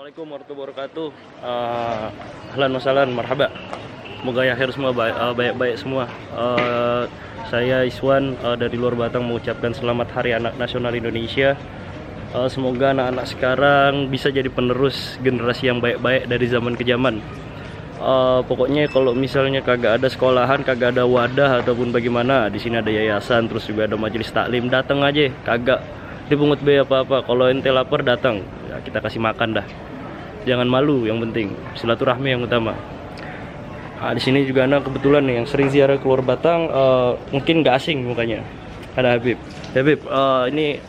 Assalamualaikum warahmatullahi wabarakatuh. Ahlan wa sahlan, marhaba. Semoga ya akhir semua baik-baik semua. Saya Iswan dari luar Batang mengucapkan selamat Hari Anak Nasional Indonesia. Semoga anak-anak sekarang bisa jadi penerus generasi yang baik-baik dari zaman ke zaman. Pokoknya kalau misalnya kagak ada sekolahan, kagak ada wadah ataupun bagaimana, di sini ada yayasan, terus juga ada majelis taklim, datang aja, kagak dipungut biaya apa-apa. Kalau ente lapar datang, ya kita kasih makan dah. Jangan malu, yang penting silaturahmi yang utama. Di sini juga anak kebetulan nih yang sering ziarah keluar Batang, mungkin nggak asing mukanya. Ada Habib. Habib, ini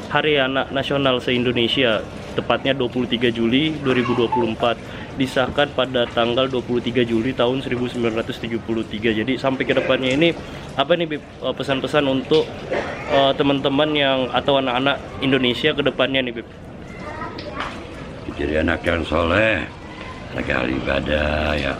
Hari Anak Nasional se-Indonesia, tepatnya 23 Juli 2024, disahkan pada tanggal 23 Juli tahun 1973. Jadi sampai ke depannya ini apa nih Bib, pesan-pesan untuk teman-teman yang atau anak-anak Indonesia ke depannya nih Bib? Jadi anak yang soleh, anak yang ibadah, ya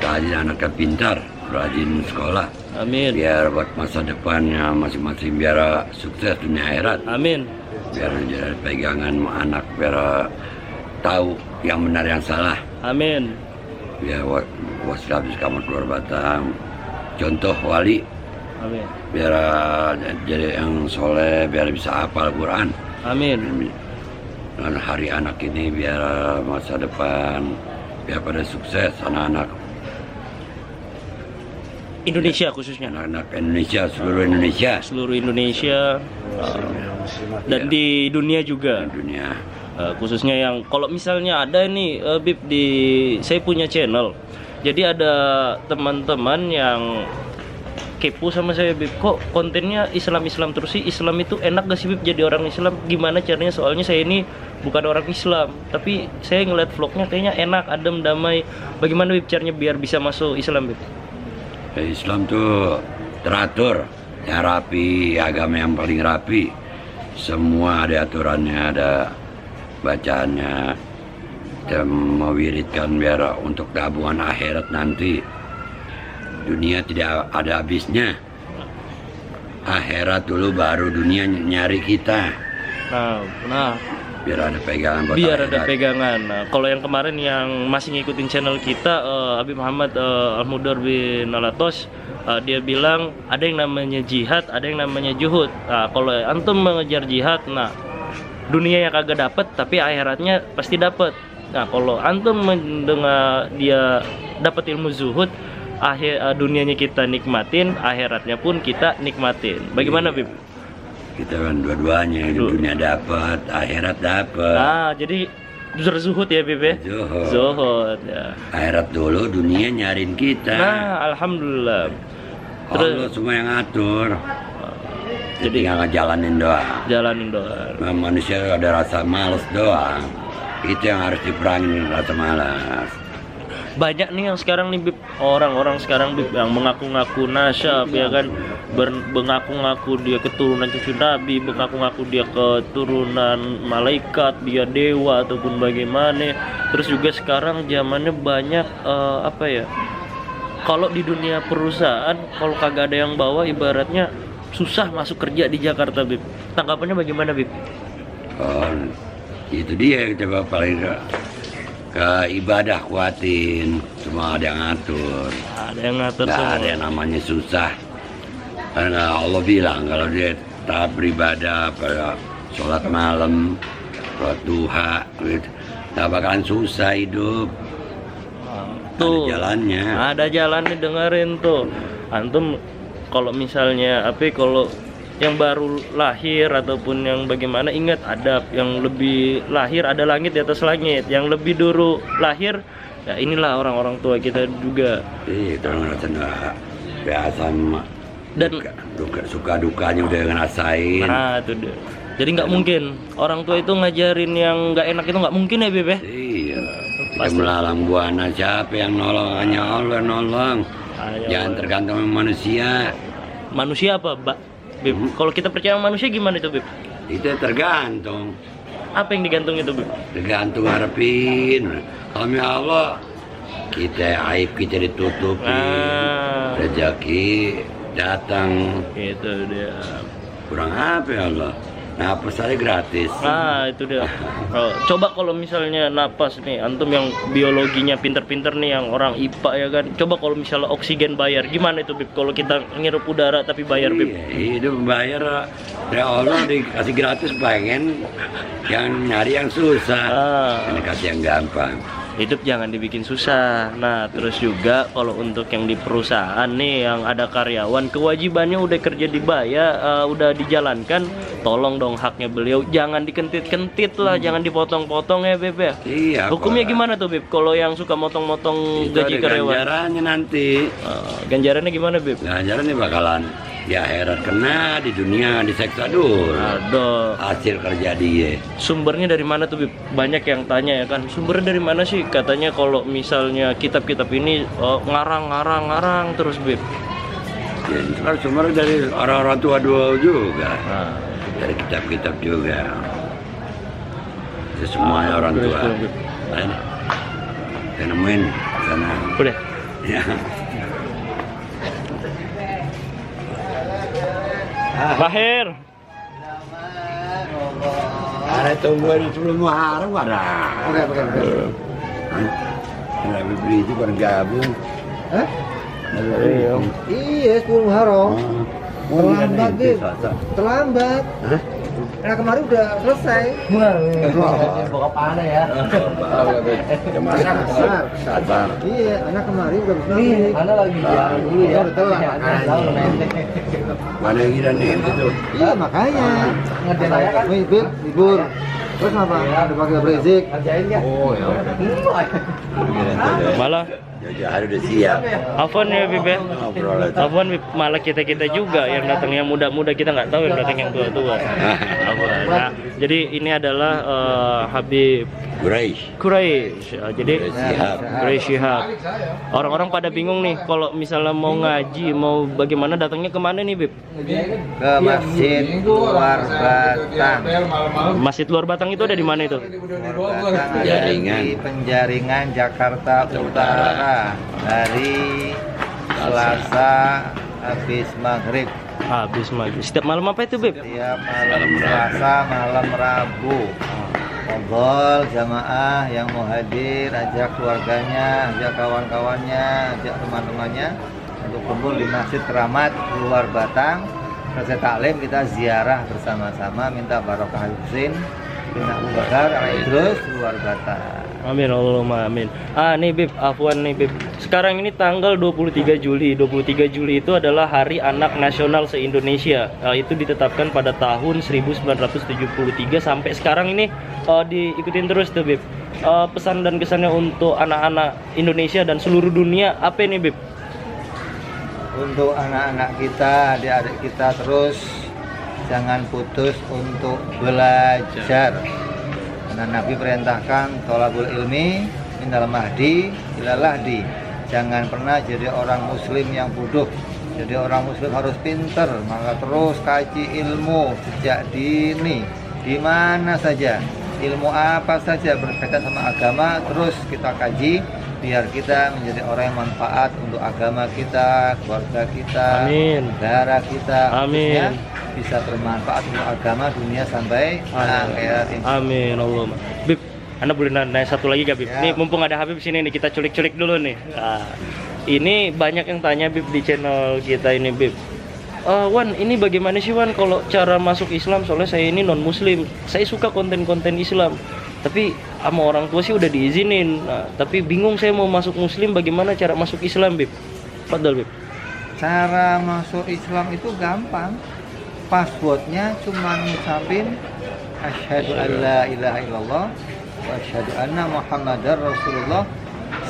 rajin, anak yang pintar, rajin sekolah. Amin. Biar buat masa depannya masing-masing biar sukses dunia akhirat. Amin. Biar jadi pegangan anak, biar tahu yang benar yang salah. Amin. Biar wasilah habis kamu keluar Batang, contoh wali. Amin. Biar jadi yang soleh, biar bisa hafal Quran. Amin. Dan hari anak ini biar masa depan, biar pada sukses anak-anak Indonesia khususnya. anak-anak Indonesia, seluruh Indonesia Dan di dunia juga. dunia. Khususnya yang kalau misalnya ada nih Bib, saya punya channel. Jadi ada teman-teman yang kepo sama saya, Bib, kok kontennya Islam terus sih, Islam itu enak gak sih Bib jadi orang Islam, gimana caranya? Soalnya saya ini bukan orang Islam, tapi saya ngeliat vlognya kayaknya enak, adem, damai. Bagaimana Bib caranya biar bisa masuk Islam, Bib? Islam tuh teratur, yang rapi, agama yang paling rapi. Semua ada aturannya, ada bacaannya. Kita mewiridkan biar untuk tabungan akhirat nanti. Dunia tidak ada habisnya. Akhirat dulu baru dunia nyari kita. Nah, Biar ada pegangan buat biar akhirat. ada pegangan. Nah, kalau yang kemarin yang masih ngikutin channel kita, Habib Muhammad Al-Mudar bin Alatos, dia bilang ada yang namanya jihad, ada yang namanya juhud. Nah, kalau antum mengejar jihad, nah dunia yang kagak dapet, tapi akhiratnya pasti dapet. Nah, kalau antum mendengar dia dapat ilmu zuhud, dunianya kita nikmatin, akhiratnya pun kita nikmatin. Bagaimana Bib? Kita kan dua-duanya, dunia dapat, akhirat dapat. Jadi zuhud ya Bib ya? Zuhud. Zuhud ya. Akhirat dulu, dunia nyariin kita. Nah, alhamdulillah. Allah semua yang ngatur. Jadi nggak ngejalanin doang. Jalanin doang. Nah, manusia ada rasa malas doang. Itu yang harus diperangin, rasa malas. Banyak nih yang sekarang nih Bib, orang-orang sekarang Bib yang mengaku-ngaku nasyab ya kan, mengaku-ngaku dia keturunan cucu Nabi, mengaku-ngaku dia keturunan malaikat, dia dewa ataupun bagaimana. Terus juga sekarang zamannya banyak apa ya? Kalau di dunia perusahaan, kalau kagak ada yang bawa, ibaratnya susah masuk kerja di Jakarta Bib. Tanggapannya bagaimana Bib? Oh, itu dia coba paling ke ibadah kuatin, semua ada yang ngatur. Ada yang ngatur Nggak semua. ada yang namanya susah. Karena Allah bilang kalau dia taat beribadah pada sholat malam, sholat duha, gitu, nggak bakalan susah hidup. Tuh, Ada jalannya. ada jalannya, dengerin tuh. Antum kalau misalnya kalau yang baru lahir ataupun yang bagaimana, ingat adab. Yang lebih lahir ada langit di atas langit. Yang lebih dulu lahir, ya inilah orang-orang tua kita juga. Iya, itu ngerasa nggak biasa. Dan suka dukanya udah ngerasain. nah itu deh. Jadi nggak mungkin orang tua itu ngajarin yang nggak enak, itu nggak mungkin ya Beb ya? Iya. Kita Pasti. melalang buana, siapa yang nolong? Hanya Allah nolong. Ayo, Jangan tergantung sama manusia. manusia apa, Mbak? Beb, kalau kita percaya sama manusia gimana itu Beb? Itu tergantung. Apa yang digantung itu Beb? Tergantung harapin. Kalau ya Allah, kita aib kita ditutupin. Nah, Rezeki datang. itu dia. Kurang apa ya Allah? napas aja gratis. Nah itu dia. Coba kalau misalnya napas nih, antum yang biologinya pinter-pinter nih, yang orang IPA ya kan. Coba kalau misalnya oksigen bayar, gimana itu Bib? Kalau kita ngirup udara tapi bayar Bib? Iya, itu bayar. Ya Allah dikasih gratis, pengen yang nyari yang susah. Ini kasih yang gampang. Hidup jangan dibikin susah. Nah terus juga kalau untuk yang di perusahaan nih, yang ada karyawan, kewajibannya udah kerja dibayar, udah dijalankan, tolong dong haknya beliau jangan dikentit-kentit lah, jangan dipotong-potong ya Beb ya. Iya. Hukumnya gimana tuh Beb kalau yang suka motong-motong Itu gaji ada karyawan? ganjarannya nanti. Ganjarannya gimana Beb? Ganjarannya bakalan di akhirat kena, di dunia diseksa dulu. Aduh. Hasil kerja dia. Sumbernya dari mana tuh Bib? Banyak yang tanya ya kan, sumbernya dari mana sih? Katanya kalau misalnya kitab-kitab ini ngarang terus Bib. Ya, itu kan sumber dari orang-orang tua dulu juga. Nah, Dari kitab-kitab juga. Itu semuanya orang tua. Bib. Lain. Saya nemuin sana. Udah. Ya. Lahir. Ada tungguin sebelum Muharram ada. Oke. Ada beli itu kan gabung. Hah? Iya. Iya, 10 Muharram. Terlambat, Bib. Bib. Terlambat. Hah? Nah, kemarin udah selesai. Buka panah ya. Sabar. Sabar. Iya, anak kemarin udah selesai. Karena lagi jalan dulu ya. Udah telat, makanya. Mana yang gila nih itu? Iya, makanya. Ngerjain saya kan? Wih, Bib, libur. Terus apa? Udah pakai berisik. Kerjain ya. Oh, ya. Malah Jauh-jauh udah siap. Afwan ya Bib ya. Ngobrol aja. Afwan Bib, malah kita-kita juga yang datang yang muda-muda, kita nggak tahu yang datang yang tua-tua. Afwan. Nah, jadi ini adalah Habib Quraisy. Quraisy. Jadi Shihab. Quraisy Shihab. Orang-orang pada bingung nih kalau misalnya mau ngaji, mau bagaimana, datangnya kemana nih Bib? Ke Masjid Luar Batang. Masjid Luar Batang itu ada di mana itu? Penjaringan. Di Penjaringan, Jakarta Utara. Dari Selasa habis maghrib. Habis maghrib. Setiap malam apa itu Bib? Tiap malam Selasa, malam Rabu. Ngobrol jamaah yang mau hadir, ajak keluarganya, ajak kawan-kawannya, ajak teman-temannya untuk kumpul di Masjid Keramat Luar Batang. Selesai taklim kita ziarah bersama-sama, minta barokah Husin bin Abu Bakar Idrus Luar Batang. Amin Allahumma amin. Nih Bib, afwan nih Bib. Sekarang ini tanggal 23 Juli. 23 Juli itu adalah Hari Anak Nasional se-Indonesia. Itu ditetapkan pada tahun 1973 sampai sekarang ini diikutin terus tuh Bib. Pesan dan kesannya untuk anak-anak Indonesia dan seluruh dunia apa nih Bib? Untuk anak-anak kita, adik-adik kita terus jangan putus untuk belajar. Karena Nabi perintahkan thalabul ilmi minal mahdi ilal lahdi. Jangan pernah jadi orang muslim yang bodoh. Jadi orang muslim harus pinter, maka terus kaji ilmu sejak dini, di mana saja, ilmu apa saja berkaitan sama agama terus kita kaji biar kita menjadi orang yang manfaat untuk agama kita, keluarga kita, Amin. negara kita, Amin. khususnya bisa bermanfaat untuk agama dunia sampai akhirat. Amin Allahumma. Bib, Anda boleh nanya satu lagi gak Bib? Ya. Nih mumpung ada Habib sini nih, kita culik-culik dulu nih. Nah, ini banyak yang tanya Bib di channel kita ini Bib. Wan, ini bagaimana sih Wan kalau cara masuk Islam? Soalnya saya ini non muslim, saya suka konten-konten Islam, tapi sama orang tua sih udah diizinin. Nah, tapi bingung saya mau masuk muslim, bagaimana cara masuk Islam Bib? Fadal Bib. Cara masuk Islam itu gampang. Passwordnya cuma ngucapin asyhadu an la ilaha illallah wa asyhadu anna muhammadar rasulullah,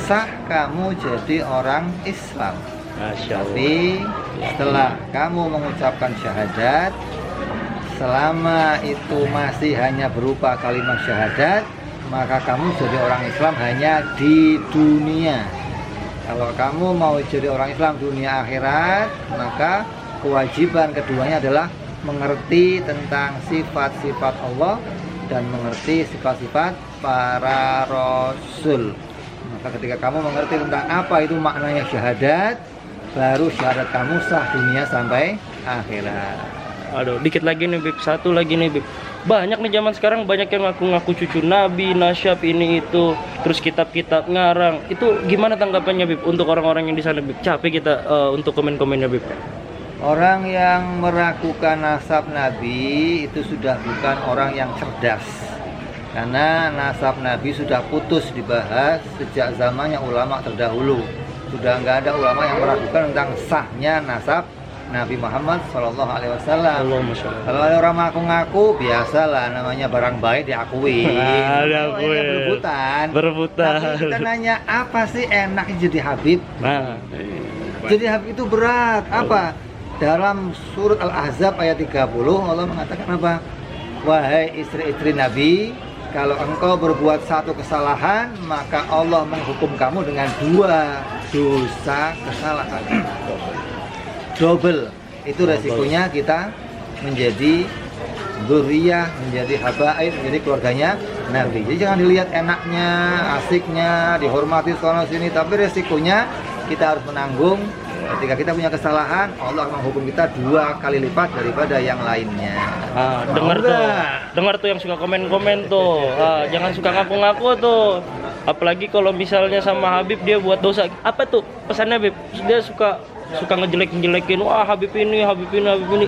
sah kamu jadi orang Islam. Masya Allah. Tapi setelah kamu mengucapkan syahadat, selama itu masih hanya berupa kalimat syahadat, maka kamu jadi orang Islam hanya di dunia. Kalau kamu mau jadi orang Islam dunia akhirat, maka kewajiban keduanya adalah mengerti tentang sifat-sifat Allah dan mengerti sifat-sifat para rasul. Maka ketika kamu mengerti tentang apa itu maknanya syahadat, baru syahadat kamu sah dunia sampai akhirat. Aduh, dikit lagi nih Bib, satu lagi nih Bib. Banyak nih zaman sekarang banyak yang ngaku-ngaku cucu Nabi, nasyab ini itu, terus kitab-kitab ngarang. Itu gimana tanggapannya Bib untuk orang-orang yang di sana Bib? Capek kita untuk komen-komennya Bib. Orang yang meragukan nasab Nabi itu sudah bukan orang yang cerdas. Karena nasab Nabi sudah putus dibahas sejak zamannya ulama terdahulu. Sudah nggak ada ulama yang meragukan tentang sahnya nasab Nabi Muhammad Shallallahu Alaihi Wasallam. Kalau ada orang ngaku-ngaku, biasalah namanya barang baik diakui. Ada berebutan. Tapi kita nanya apa sih enaknya jadi Habib? Nah, Jadi Habib itu berat. Apa? Dalam surat Al-Ahzab ayat 30 Allah mengatakan apa? Wahai istri-istri Nabi, kalau engkau berbuat satu kesalahan, maka Allah menghukum kamu dengan 2 dosa kesalahan. Double. Itu resikonya kita menjadi dzurriyyah, menjadi habaib, menjadi keluarganya Nabi. Jadi jangan dilihat enaknya, asiknya, dihormati sono sini, tapi resikonya kita harus menanggung. Ketika kita punya kesalahan, Allah akan menghukum kita 2 kali lipat daripada yang lainnya. Dengar tuh yang suka komen-komen tuh. Jangan suka ngaku-ngaku tuh. Apalagi kalau misalnya sama Habib dia buat dosa. Apa tuh pesannya Habib? Dia suka ngejelek-jelekin. Wah, Habib ini.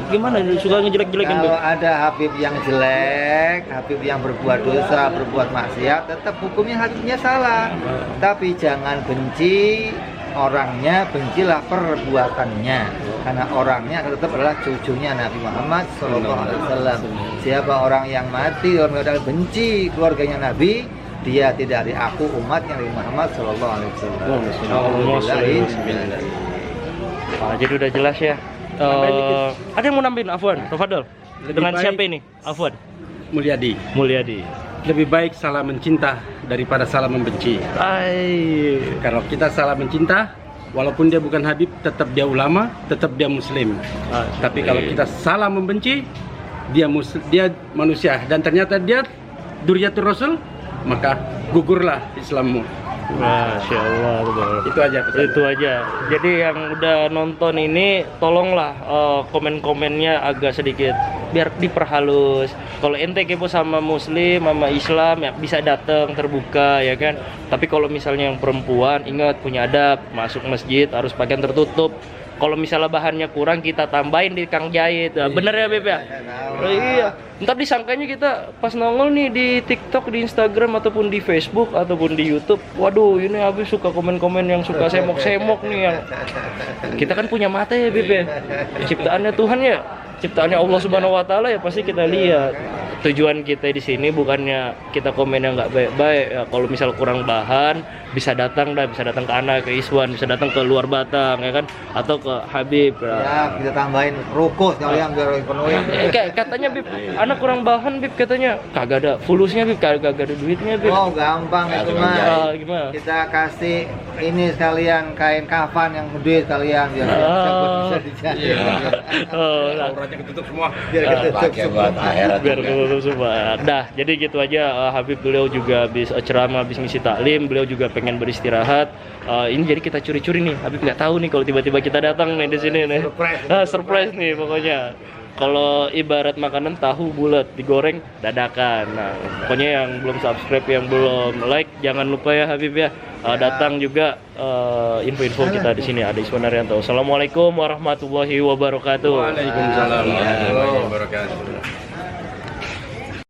Gimana dia suka ngejelek-jelekin? Kalau ada Habib yang jelek, Habib yang berbuat dosa, berbuat maksiat, tetap hukumnya Habibnya salah. Tapi jangan benci orangnya, bencilah perbuatannya, karena orangnya tetap adalah cucunya Nabi Muhammad SAW. Siapa orang yang mati dalam keadaan benci keluarganya Nabi, dia tidak diaku umatnya Nabi Muhammad SAW. Jadi udah jelas ya. Ada yang mau nambahin? Afwan, Tafadhol. Dengan siapa ini? Afwan Mulyadi. Lebih baik salah mencinta daripada salah membenci. Kalau kita salah mencinta, walaupun dia bukan Habib, tetap dia ulama, tetap dia muslim. Tapi kalau kita salah membenci, dia manusia dan ternyata dia dzurriyyatur Rasul, maka gugurlah Islammu. Masya Allah, Itu aja pesannya. Itu aja. Jadi yang udah nonton ini, tolonglah komen-komennya agak sedikit biar diperhalus. Kalau ente kepo sama Muslim, sama Islam, ya bisa datang terbuka ya kan. Tapi kalau misalnya yang perempuan, ingat punya adab, masuk masjid harus pakaian tertutup. Kalau misalnya bahannya kurang, kita tambahin di Kang Jahit. Nah, bener ya Beb ya? Iya. Ntar disangkanya kita pas nongol nih di TikTok, di Instagram, ataupun di Facebook, ataupun di YouTube. Waduh, ini habis suka komen-komen yang suka semok-semok nih. Yang kita kan punya mata ya Beb ya? Ciptaannya Tuhan ya? Ciptaannya Allah Subhanahu Wa Taala ya, pasti kita lihat. Tujuan kita di sini bukannya kita komen yang nggak baik-baik ya. Kalau misal kurang bahan, bisa datang ke Ana, ke Iswan, bisa datang ke luar Batang ya kan, atau ke Habib ya. Kita tambahin rukus kalian biar penuhin. Kayak katanya Bib, anak kurang bahan Bib, katanya kagak ada fulusnya Bib, kagak ada duitnya Bib. Oh gampang itu mah. Gimana? Kita kasih ini sekalian kain kafan yang gede sekalian biar bisa dijahit. Auratnya ketutup semua. Biar ketutup semua. Biar ketutup semua. Dah, jadi gitu aja. Habib beliau juga habis ceramah, habis ngisi taklim, beliau juga pengen beristirahat. Ini jadi kita curi-curi nih. Habib nggak tahu nih kalau tiba-tiba kita datang nih di sini nih. Surprise nih pokoknya. Kalau ibarat makanan tahu bulat digoreng dadakan. Nah, pokoknya yang belum subscribe, yang belum like, jangan lupa ya Habib ya. Datang juga info-info kita di sini. Ada Iswan Arianto. Assalamualaikum warahmatullahi wabarakatuh. Waalaikumsalam warahmatullahi wabarakatuh.